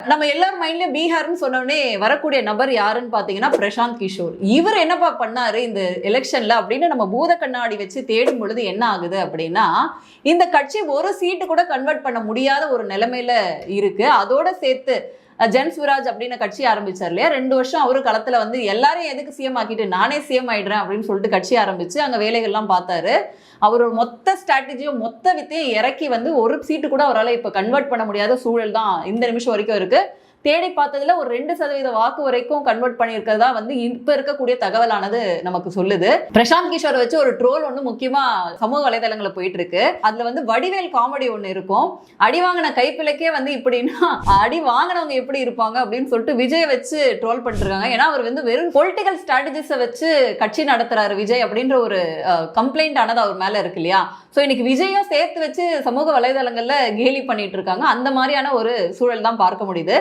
நம்ம எல்லாரும் மைண்ட்லயும் பீகார்னு சொன்னோடனே வரக்கூடிய நபர் யாருன்னு பாத்தீங்கன்னா பிரசாந்த் கிஷோர். இவர் என்னப்பா பண்ணாரு இந்த எலெக்ஷன்ல அப்படின்னு நம்ம பூத கண்ணாடி வச்சு தேடும் பொழுது என்ன ஆகுது அப்படின்னா, இந்த கட்சி ஒரு சீட்டு கூட கன்வெர்ட் பண்ண முடியாத ஒரு நிலைமையில இருக்கு. அதோட சேர்த்து ஜென்ஸ்வராஜ் அப்படின்னு கட்சி ஆரம்பிச்சார் இல்லையா, 2 வருஷம் அவரு களத்துல வந்து எல்லாரையும் எதுக்கு சிஎம் ஆக்கிட்டு நானே சிஎம் ஆயிடுறேன் அப்படின்னு சொல்லிட்டு கட்சி ஆரம்பிச்சு அங்க வேலைகள்லாம் பார்த்தாரு. அவரோட மொத்த ஸ்ட்ராட்டஜியும் மொத்த வித்தையும் இறக்கி வந்து ஒரு சீட்டு கூட அவரால் இப்ப கன்வெர்ட் பண்ண முடியாத சூழல் தான் இந்த நிமிஷம் வரைக்கும் இருக்கு. தேடி பார்த்ததுல ஒரு 2% வாக்கு வரைக்கும் கன்வெர்ட் பண்ணியிருக்கிறதா வந்து இப்ப இருக்கக்கூடிய தகவலானது நமக்கு சொல்லுது. பிரசாந்த் கிஷோரை வச்சு ஒரு ட்ரோல் ஒண்ணு முக்கியமா சமூக வலைதளங்களை போயிட்டு இருக்கு. அதுல வந்து வடிவேல் காமெடி ஒண்ணு இருக்கும். அடி வாங்கின கைப்பிள்ளைக்கே வந்து இப்படின்னா அடி வாங்கினவங்க எப்படி இருப்பாங்க அப்படின்னு சொல்லிட்டு விஜய் வச்சு ட்ரோல் பண்ணிருக்காங்க. ஏன்னா அவர் வந்து வெறும் பொலிட்டிக்கல் ஸ்ட்ராட்டஜிஸை வச்சு கட்சி நடத்துறாரு விஜய் அப்படின்ற ஒரு கம்ப்ளைண்ட் ஆனது அவர் மேல இருக்கு இல்லையா. ஸோ இன்னைக்கு விஜயும் சேர்த்து வச்சு சமூக வலைதளங்கள்ல கேலி பண்ணிட்டு இருக்காங்க. அந்த மாதிரியான ஒரு சூழல் தான் பார்க்க முடியுது.